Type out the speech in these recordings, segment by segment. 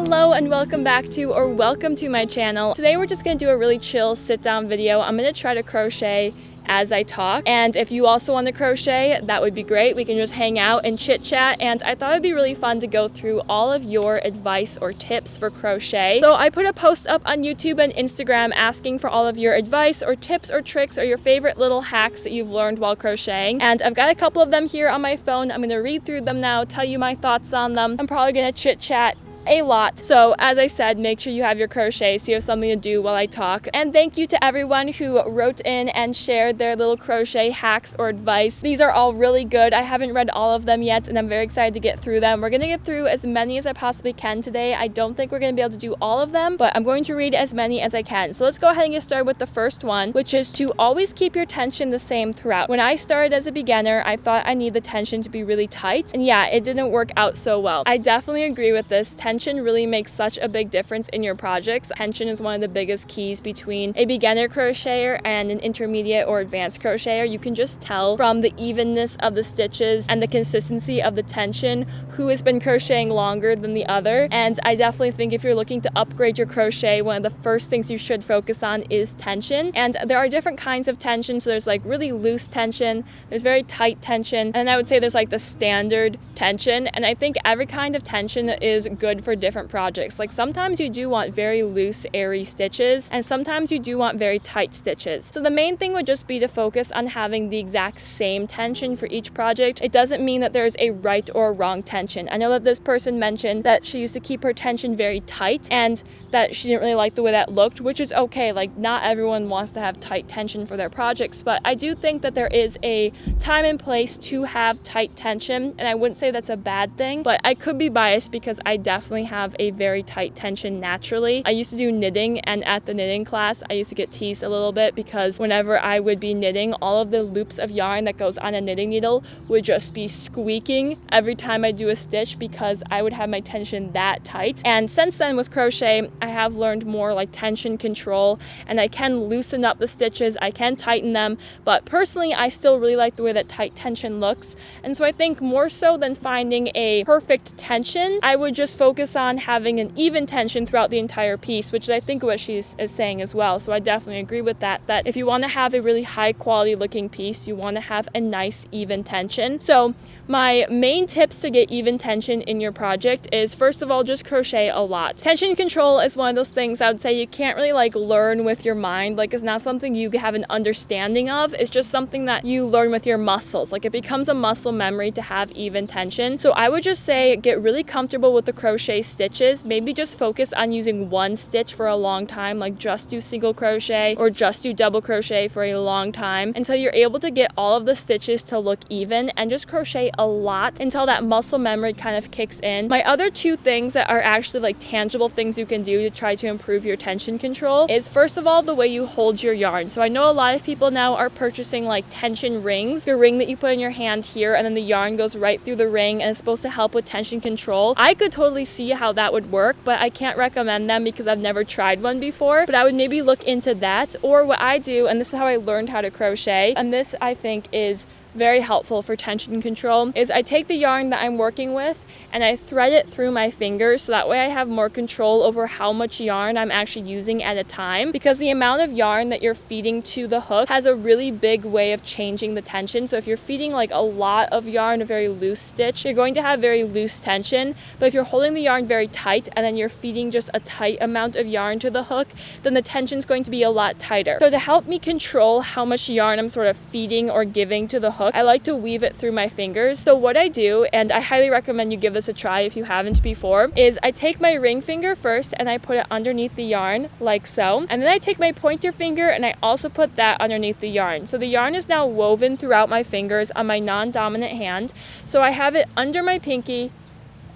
Hello and welcome back to, or welcome to my channel. Today we're just going to do a really chill sit down video. I'm going to try to crochet as I talk, and if you also want to crochet, that would be great. We can just hang out and chit chat, and I thought it'd be really fun to go through all of your advice or tips for crochet. So I put a post up on YouTube and Instagram asking for all of your advice or tips or tricks or your favorite little hacks that you've learned while crocheting, and I've got a couple of them here on my phone. I'm going to read through them now, tell you my thoughts on them. I'm probably going to chit chat a lot. So as I said, make sure you have your crochet so you have something to do while I talk. And thank you to everyone who wrote in and shared their little crochet hacks or advice. These are all really good. I haven't read all of them yet and I'm very excited to get through them. We're going to get through as many as I possibly can today. I don't think we're going to be able to do all of them, but I'm going to read as many as I can. So let's go ahead and get started with the first one, which is to always keep your tension the same throughout. When I started as a beginner, I thought I need the tension to be really tight, and yeah, it didn't work out so well. I definitely agree with this. Tension really makes such a big difference in your projects. Tension is one of the biggest keys between a beginner crocheter and an intermediate or advanced crocheter. You can just tell from the evenness of the stitches and the consistency of the tension who has been crocheting longer than the other. And I definitely think if you're looking to upgrade your crochet, one of the first things you should focus on is tension. And there are different kinds of tension. So there's like really loose tension, there's very tight tension, and I would say there's like the standard tension. And I think every kind of tension is good for different projects. Like sometimes you do want very loose, airy stitches, and sometimes you do want very tight stitches. So the main thing would just be to focus on having the exact same tension for each project. It doesn't mean that there's a right or wrong tension. I know that this person mentioned that she used to keep her tension very tight and that she didn't really like the way that looked, which is okay. Like not everyone wants to have tight tension for their projects, but I do think that there is a time and place to have tight tension, and I wouldn't say that's a bad thing, but I could be biased because I definitely have a very tight tension naturally. I used to do knitting, and at the knitting class I used to get teased a little bit because whenever I would be knitting, all of the loops of yarn that goes on a knitting needle would just be squeaking every time I do a stitch because I would have my tension that tight. And since then with crochet, I have learned more like tension control, and I can loosen up the stitches, I can tighten them, but personally I still really like the way that tight tension looks. And so I think more so than finding a perfect tension, I would just focus on having an even tension throughout the entire piece, which is I think what she's saying as well. So I definitely agree with that if if you want to have a really high quality looking piece, you want to have a nice even tension. So my main tips to get even tension in your project is, first of all, just crochet a lot. Tension control is one of those things I would say you can't really like learn with your mind. Like it's not something you have an understanding of. It's just something that you learn with your muscles. Like it becomes a muscle memory to have even tension. So I would just say get really comfortable with the crochet stitches. Maybe just focus on using one stitch for a long time, like just do single crochet or just do double crochet for a long time until you're able to get all of the stitches to look even, and just crochet a lot until that muscle memory kind of kicks in. My other two things that are actually like tangible things you can do to try to improve your tension control is, first of all, the way you hold your yarn. So I know a lot of people now are purchasing like tension rings, the ring that you put in your hand here and then the yarn goes right through the ring and it's supposed to help with tension control. I could totally see how that would work, but I can't recommend them because I've never tried one before, but I would maybe look into that. Or what I do, and this is how I learned how to crochet, and this I think is very helpful for tension control, is I take the yarn that I'm working with and I thread it through my fingers, so that way I have more control over how much yarn I'm actually using at a time, because the amount of yarn that you're feeding to the hook has a really big way of changing the tension. So if you're feeding like a lot of yarn, a very loose stitch, you're going to have very loose tension, but if you're holding the yarn very tight and then you're feeding just a tight amount of yarn to the hook, then the tension is going to be a lot tighter. So to help me control how much yarn I'm sort of feeding or giving to the hook, I like to weave it through my fingers. So what I do, and I highly recommend you give this a try if you haven't before, is I take my ring finger first and I put it underneath the yarn like so, and then I take my pointer finger and I also put that underneath the yarn. So the yarn is now woven throughout my fingers on my non-dominant hand. So I have it under my pinky,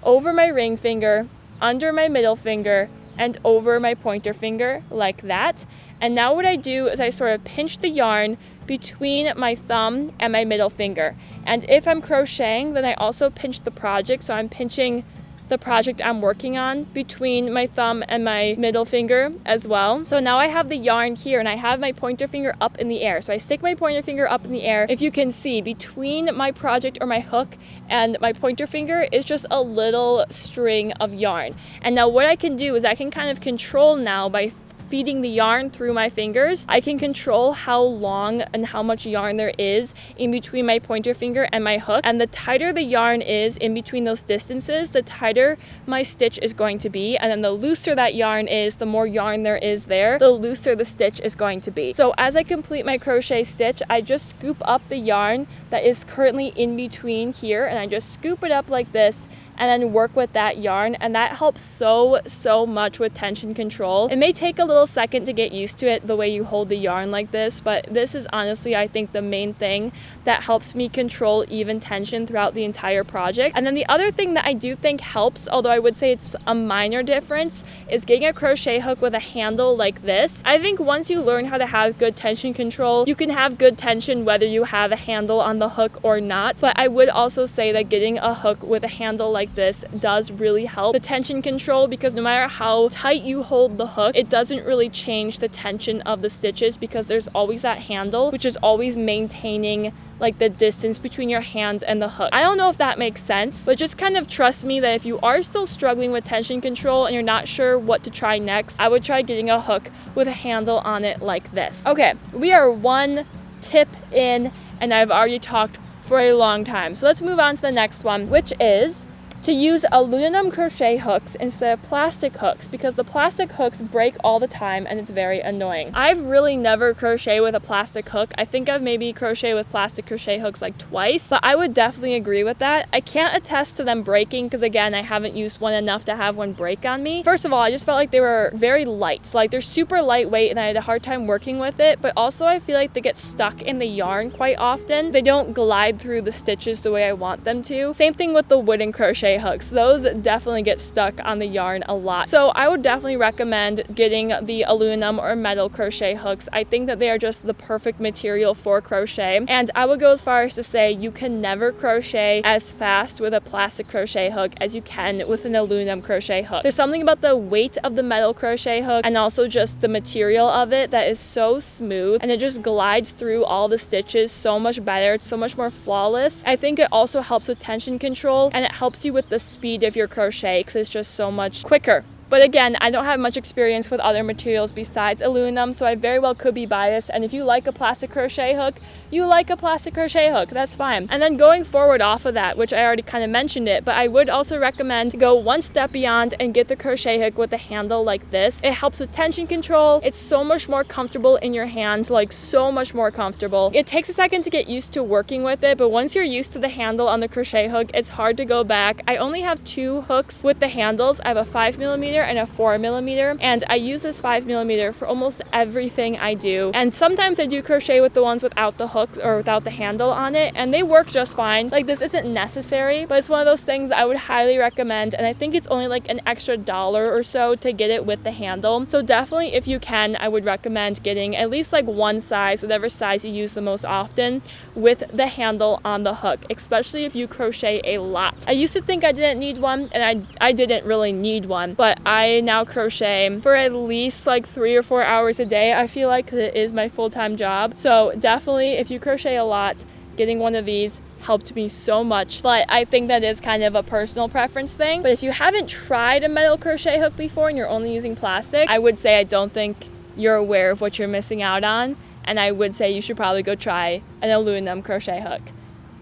over my ring finger, under my middle finger, and over my pointer finger like that. And now what I do is I sort of pinch the yarn between my thumb and my middle finger. And if I'm crocheting, then I also pinch the project. So I'm pinching the project I'm working on between my thumb and my middle finger as well. So now I have the yarn here and I have my pointer finger up in the air. So I stick my pointer finger up in the air. If you can see, between my project or my hook and my pointer finger is just a little string of yarn. And now what I can do is I can kind of control now by feeding the yarn through my fingers. I can control how long and how much yarn there is in between my pointer finger and my hook. And the tighter the yarn is in between those distances, the tighter my stitch is going to be. And then the looser that yarn is, the more yarn there is there, the looser the stitch is going to be. So as I complete my crochet stitch, I just scoop up the yarn that is currently in between here, and I just scoop it up like this and then work with that yarn, and that helps so much with tension control. It may take a little second to get used to it, the way you hold the yarn like this, but this is honestly, I think, the main thing that helps me control even tension throughout the entire project. And then the other thing that I do think helps, although I would say it's a minor difference, is getting a crochet hook with a handle like this. I think once you learn how to have good tension control, you can have good tension whether you have a handle on the hook or not. But I would also say that getting a hook with a handle like this does really help the tension control, because no matter how tight you hold the hook, it doesn't really change the tension of the stitches, because there's always that handle which is always maintaining like the distance between your hand and the hook. I don't know if that makes sense, but just kind of trust me that if you are still struggling with tension control and you're not sure what to try next, I would try getting a hook with a handle on it like this. Okay, we are one tip in and I've already talked for a long time. So let's move on to the next one, which is to use aluminum crochet hooks instead of plastic hooks, because the plastic hooks break all the time and it's very annoying. I've really never crocheted with a plastic hook. I think I've maybe crocheted with plastic crochet hooks like twice, but I would definitely agree with that. I can't attest to them breaking because, again, I haven't used one enough to have one break on me. First of all, I just felt like they were very light. Like, they're super lightweight and I had a hard time working with it, but also I feel like they get stuck in the yarn quite often. They don't glide through the stitches the way I want them to. Same thing with the wooden crochet hooks. Those definitely get stuck on the yarn a lot. So I would definitely recommend getting the aluminum or metal crochet hooks. I think that they are just the perfect material for crochet. And I would go as far as to say you can never crochet as fast with a plastic crochet hook as you can with an aluminum crochet hook. There's something about the weight of the metal crochet hook and also just the material of it that is so smooth, and it just glides through all the stitches so much better. It's so much more flawless. I think it also helps with tension control, and it helps you with the speed of your crochet because it's just so much quicker. But again, I don't have much experience with other materials besides aluminum, so I very well could be biased. And if you like a plastic crochet hook, you like a plastic crochet hook. That's fine. And then going forward off of that, which I already kind of mentioned it, but I would also recommend to go one step beyond and get the crochet hook with a handle like this. It helps with tension control. It's so much more comfortable in your hands, like so much more comfortable. It takes a second to get used to working with it, but once you're used to the handle on the crochet hook, it's hard to go back. I only have two hooks with the handles. I have a 5mm and a 4mm, and I use this 5mm for almost everything I do. And sometimes I do crochet with the ones without the hooks or without the handle on it, and they work just fine. Like, this isn't necessary, but it's one of those things that I would highly recommend, and I think it's only like an extra $1 or so to get it with the handle. So definitely, if you can, I would recommend getting at least like one size, whatever size you use the most often, with the handle on the hook, especially if you crochet a lot. I used to think I didn't need one, and I didn't really need one, but I now crochet for at least like 3 or 4 hours a day, I feel like, 'cause it is my full-time job. So definitely, if you crochet a lot, getting one of these helped me so much. But I think that is kind of a personal preference thing. But if you haven't tried a metal crochet hook before and you're only using plastic, I would say I don't think you're aware of what you're missing out on, and I would say you should probably go try an aluminum crochet hook,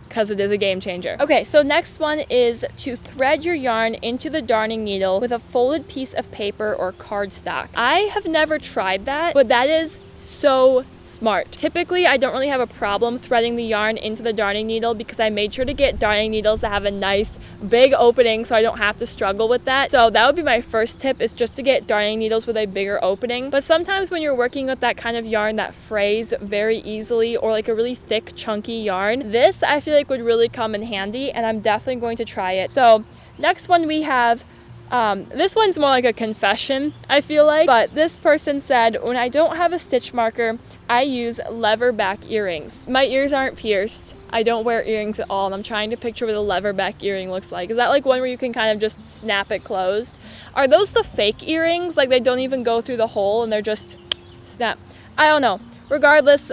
because it is a game changer. Okay, so next one is to thread your yarn into the darning needle with a folded piece of paper or cardstock. I have never tried that, but that is so smart. Typically, I don't really have a problem threading the yarn into the darning needle because I made sure to get darning needles that have a nice big opening so I don't have to struggle with that. So that would be my first tip, is just to get darning needles with a bigger opening. But sometimes when you're working with that kind of yarn that frays very easily, or like a really thick, chunky yarn, this I feel like would really come in handy, and I'm definitely going to try it. So next one we have This one's more like a confession, I feel like, but this person said, when I don't have a stitch marker, I use lever back earrings. My ears aren't pierced. I don't wear earrings at all, and I'm trying to picture what a lever back earring looks like. Is that like one where you can kind of just snap it closed? Are those the fake earrings? Like they don't even go through the hole and they're just snap? I don't know. Regardless,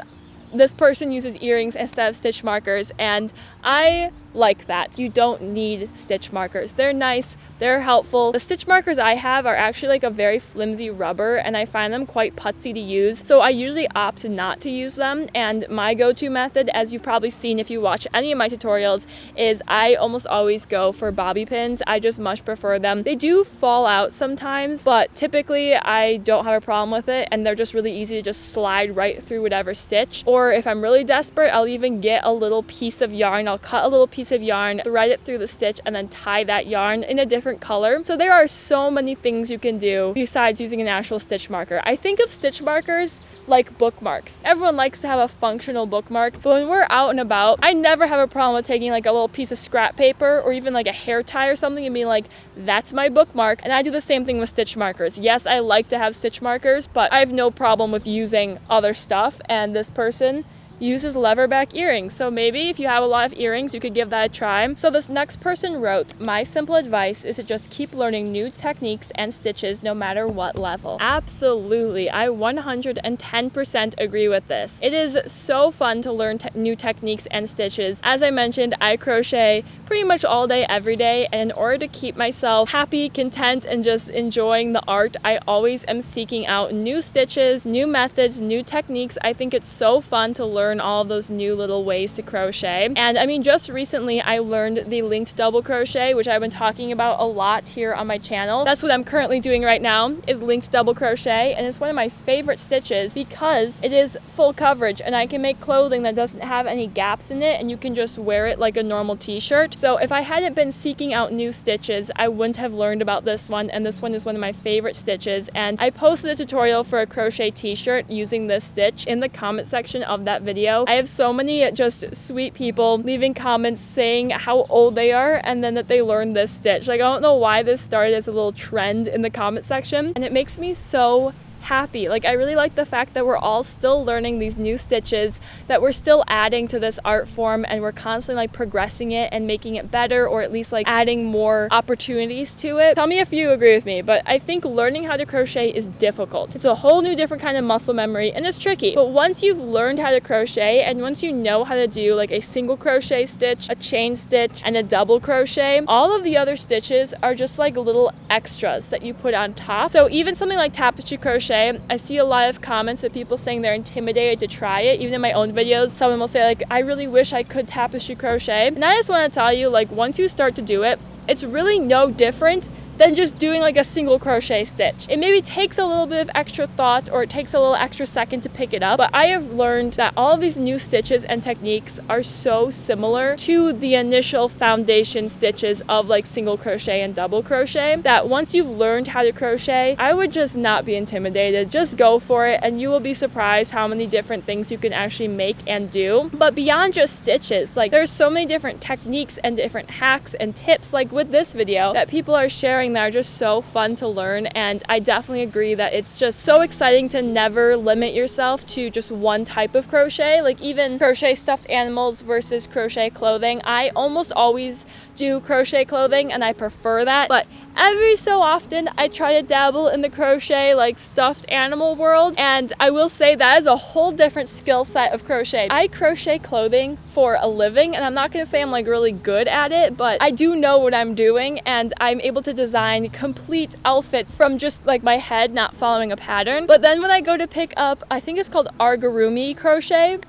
this person uses earrings instead of stitch markers, and I like that. You don't need stitch markers. They're nice, they're helpful. The stitch markers I have are actually like a very flimsy rubber, and I find them quite putsy to use, so I usually opt not to use them. And my go-to method, as you've probably seen if you watch any of my tutorials, is I almost always go for bobby pins. I just much prefer them. They do fall out sometimes, but typically I don't have a problem with it, and they're just really easy to just slide right through whatever stitch. Or if I'm really desperate, I'll even get a little piece of yarn. I'll cut a little piece of yarn, thread it through the stitch, and then tie that yarn in a different color. So there are so many things you can do besides using an actual stitch marker. I think of stitch markers like bookmarks. Everyone likes to have a functional bookmark, but when we're out and about, I never have a problem with taking like a little piece of scrap paper or even like a hair tie or something and being like, that's my bookmark. And I do the same thing with stitch markers. Yes, I like to have stitch markers, but I have no problem with using other stuff, and this person uses lever back earrings. So maybe if you have a lot of earrings, you could give that a try. So this next person wrote, my simple advice is to just keep learning new techniques and stitches no matter what level. Absolutely, I 110% agree with this. It is so fun to learn new techniques and stitches. As I mentioned, I crochet pretty much all day, every day, and in order to keep myself happy, content, and just enjoying the art, I always am seeking out new stitches, new methods, new techniques. I think it's so fun to learn all of those new little ways to crochet. And I mean, just recently I learned the linked double crochet, which I've been talking about a lot here on my channel. That's what I'm currently doing right now, is linked double crochet, and it's one of my favorite stitches because it is full coverage, and I can make clothing that doesn't have any gaps in it, and you can just wear it like a normal t-shirt. So if I hadn't been seeking out new stitches, I wouldn't have learned about this one, and this one is one of my favorite stitches. And I posted a tutorial for a crochet t-shirt using this stitch in the comment section of that video. I have so many just sweet people leaving comments saying how old they are and then that they learned this stitch. Like, I don't know why this started as a little trend in the comment section, and it makes me so happy. Like, I really like the fact that we're all still learning these new stitches, that we're still adding to this art form, and we're constantly like progressing it and making it better, or at least like adding more opportunities to it. Tell me if you agree with me, but I think learning how to crochet is difficult. It's a whole new different kind of muscle memory, and it's tricky. But once you've learned how to crochet, and once you know how to do like a single crochet stitch, a chain stitch, and a double crochet, all of the other stitches are just like little extras that you put on top. So even something like tapestry crochet, I see a lot of comments of people saying they're intimidated to try it. Even in my own videos, someone will say like, I really wish I could tapestry crochet. And I just want to tell you, like, once you start to do it, it's really no different than just doing like a single crochet stitch. It maybe takes a little bit of extra thought, or it takes a little extra second to pick it up, but I have learned that all of these new stitches and techniques are so similar to the initial foundation stitches of like single crochet and double crochet, that once you've learned how to crochet, I would just not be intimidated. Just go for it, and you will be surprised how many different things you can actually make and do. But beyond just stitches, like, there's so many different techniques and different hacks and tips, like with this video, that people are sharing that are just so fun to learn. And I definitely agree that it's just so exciting to never limit yourself to just one type of crochet. Like, even crochet stuffed animals versus crochet clothing, I almost always do crochet clothing and I prefer that, but every so often I try to dabble in the crochet like stuffed animal world, and I will say that is a whole different skill set of crochet. I crochet clothing for a living, and I'm not going to say I'm like really good at it, but I do know what I'm doing, and I'm able to design complete outfits from just like my head, not following a pattern. But then when I go to pick up, I think it's called Argurumi crochet,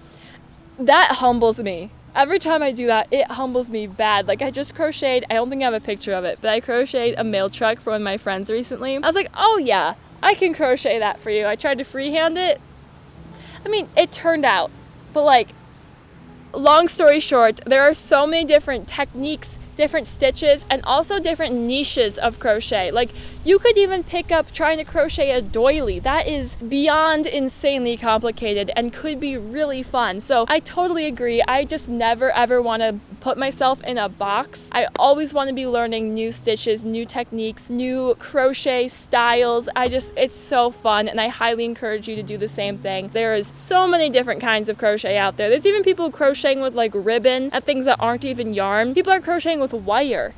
that humbles me. Every time I do that, it humbles me bad. Like, I just crocheted, I don't think I have a picture of it, but I crocheted a mail truck for one of my friends recently. I was like, oh yeah, I can crochet that for you. I tried to freehand it. I mean, it turned out, but like, long story short, there are so many different techniques, different stitches, and also different niches of crochet. Like, You could even pick up trying to crochet a doily. That is beyond insanely complicated and could be really fun. So I totally agree. I just never ever want to put myself in a box. I always want to be learning new stitches, new techniques, new crochet styles. It's so fun, and I highly encourage you to do the same thing. There's so many different kinds of crochet out there. There's even people crocheting with like ribbon and things that aren't even yarn. People are crocheting with wire.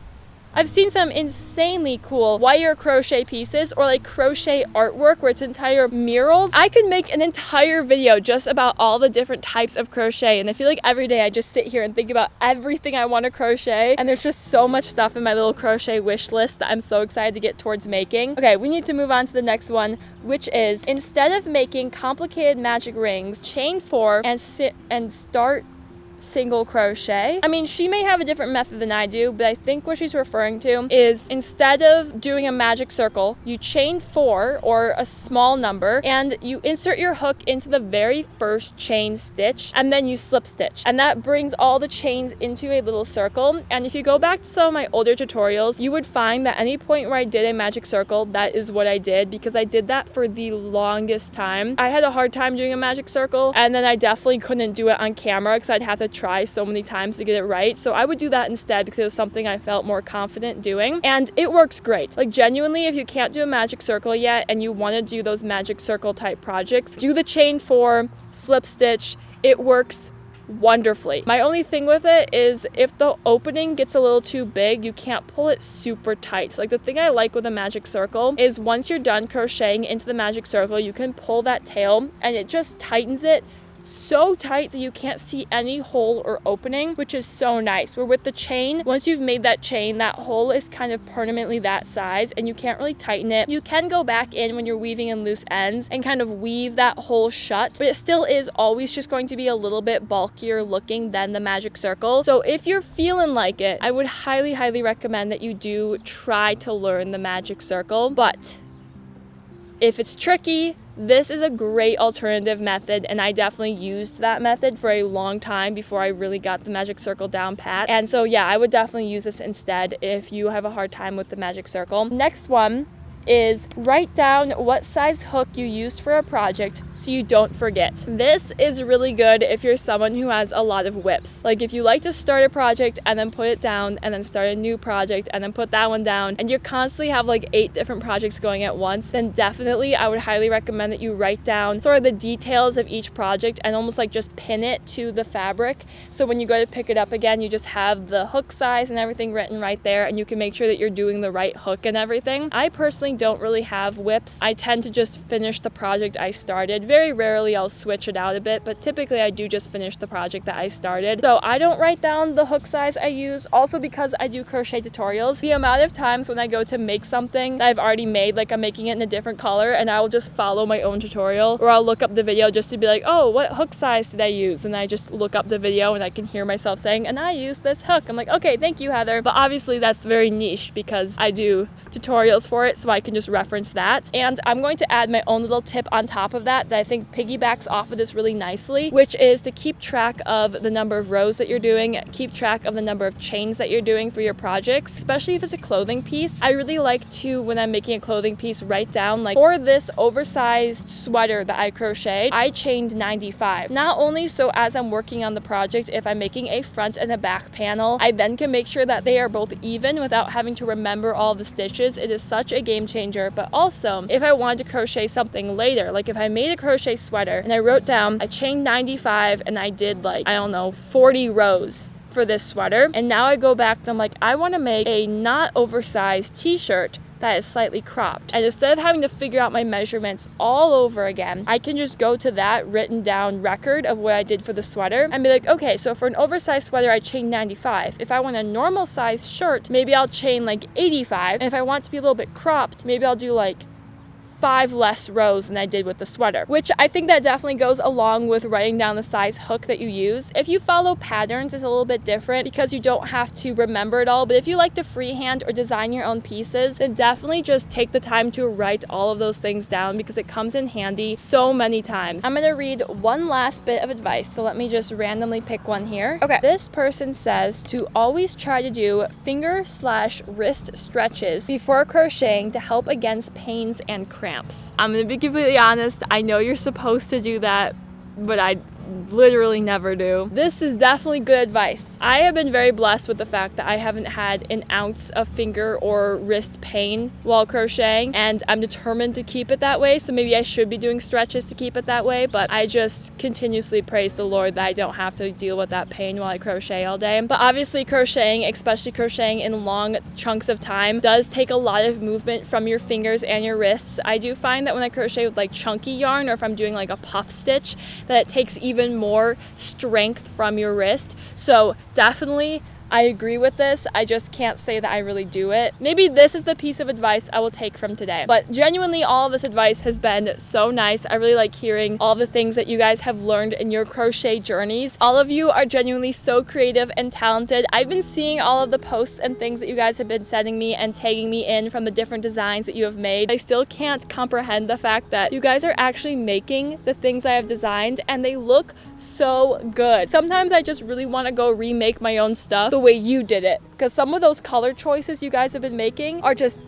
I've seen some insanely cool wire crochet pieces or like crochet artwork where it's entire murals. I could make an entire video just about all the different types of crochet, and I feel like every day I just sit here and think about everything I want to crochet, and there's just so much stuff in my little crochet wish list that I'm so excited to get towards making. Okay, we need to move on to the next one, which is instead of making complicated magic rings, chain 4 and start single crochet. I mean, she may have a different method than I do, but I think what she's referring to is instead of doing a magic circle, you chain 4 or a small number and you insert your hook into the very first chain stitch and then you slip stitch, and that brings all the chains into a little circle. And if you go back to some of my older tutorials, you would find that any point where I did a magic circle, that is what I did, because I did that for the longest time. I had a hard time doing a magic circle, and then I definitely couldn't do it on camera because I'd have to try so many times to get it right. So I would do that instead because it was something I felt more confident doing, and it works great. Like genuinely, if you can't do a magic circle yet and you want to do those magic circle type projects, do the chain 4, slip stitch. It works wonderfully. My only thing with it is if the opening gets a little too big, you can't pull it super tight. Like the thing I like with a magic circle is once you're done crocheting into the magic circle, you can pull that tail and it just tightens it so tight that you can't see any hole or opening, which is so nice. Where with the chain, once you've made that chain, that hole is kind of permanently that size and you can't really tighten it. You can go back in when you're weaving in loose ends and kind of weave that hole shut, but it still is always just going to be a little bit bulkier looking than the magic circle. So if you're feeling like it, I would highly recommend that you do try to learn the magic circle. But if it's tricky, this is a great alternative method, and I definitely used that method for a long time before I really got the magic circle down pat. And so yeah, I would definitely use this instead if you have a hard time with the magic circle. Next one is write down what size hook you used for a project so you don't forget. This is really good if you're someone who has a lot of whips. Like if you like to start a project and then put it down and then start a new project and then put that one down, and you constantly have like 8 different projects going at once, then definitely I would highly recommend that you write down sort of the details of each project and almost like just pin it to the fabric. So when you go to pick it up again, you just have the hook size and everything written right there, and you can make sure that you're doing the right hook and everything. I personally don't really have whips. I tend to just finish the project I started. Very rarely I'll switch it out a bit, but typically I do just finish the project that I started. So I don't write down the hook size I use, also because I do crochet tutorials. The amount of times when I go to make something that I've already made, like I'm making it in a different color, and I will just follow my own tutorial, or I'll look up the video just to be like, oh, what hook size did I use? And I just look up the video and I can hear myself saying, and I used this hook. I'm like, okay, thank you, Heather. But obviously that's very niche because I do tutorials for it, so I can just reference that. And I'm going to add my own little tip on top of that I think piggybacks off of this really nicely, which is to keep track of the number of rows that you're doing, keep track of the number of chains that you're doing for your projects, especially if it's a clothing piece. I really like to, when I'm making a clothing piece, write down, like for this oversized sweater that I crocheted, I chained 95. Not only so as I'm working on the project, if I'm making a front and a back panel, I then can make sure that they are both even without having to remember all the stitches. It is such a game changer. But also, if I wanted to crochet something later, like if I made a crochet sweater and I wrote down I chained 95 and I did like, I don't know, 40 rows for this sweater, and now I go back and I'm like, I want to make a not oversized t-shirt that is slightly cropped. And instead of having to figure out my measurements all over again, I can just go to that written down record of what I did for the sweater and be like, okay, so for an oversized sweater, I chained 95. If I want a normal size shirt, maybe I'll chain like 85. And if I want to be a little bit cropped, maybe I'll do like 5 less rows than I did with the sweater, which I think that definitely goes along with writing down the size hook that you use. If you follow patterns, it's a little bit different because you don't have to remember it all, but if you like to freehand or design your own pieces, then definitely just take the time to write all of those things down because it comes in handy so many times. I'm gonna read one last bit of advice, so let me just randomly pick one here. Okay, this person says to always try to do finger/wrist stretches before crocheting to help against pains and cramps. I'm gonna be completely honest, I know you're supposed to do that, but I literally never do. This is definitely good advice. I have been very blessed with the fact that I haven't had an ounce of finger or wrist pain while crocheting, and I'm determined to keep it that way, so maybe I should be doing stretches to keep it that way, but I just continuously praise the Lord that I don't have to deal with that pain while I crochet all day. But obviously crocheting, especially crocheting in long chunks of time, does take a lot of movement from your fingers and your wrists. I do find that when I crochet with like chunky yarn, or if I'm doing like a puff stitch, that it takes even more strength from your wrist. So definitely I agree with this. I just can't say that I really do it. Maybe this is the piece of advice I will take from today. But genuinely, all of this advice has been so nice. I really like hearing all the things that you guys have learned in your crochet journeys. All of you are genuinely so creative and talented. I've been seeing all of the posts and things that you guys have been sending me and tagging me in from the different designs that you have made. I still can't comprehend the fact that you guys are actually making the things I have designed and they look so good. Sometimes I just really want to go remake my own stuff the way you did it, because some of those color choices you guys have been making are just,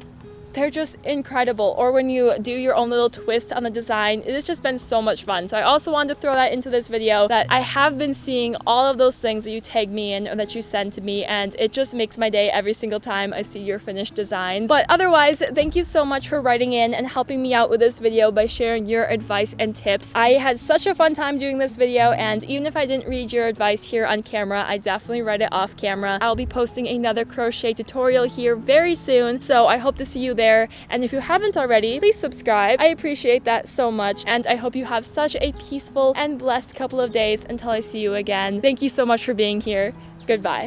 they're just incredible. Or when you do your own little twist on the design, it has just been so much fun. So I also wanted to throw that into this video, that I have been seeing all of those things that you tag me in or that you send to me, and it just makes my day every single time I see your finished design. But otherwise, thank you so much for writing in and helping me out with this video by sharing your advice and tips. I had such a fun time doing this video, and even if I didn't read your advice here on camera, I definitely read it off camera. I'll be posting another crochet tutorial here very soon, so I hope to see you there. And if you haven't already, please subscribe. I appreciate that so much, and I hope you have such a peaceful and blessed couple of days until I see you again. Thank you so much for being here. Goodbye.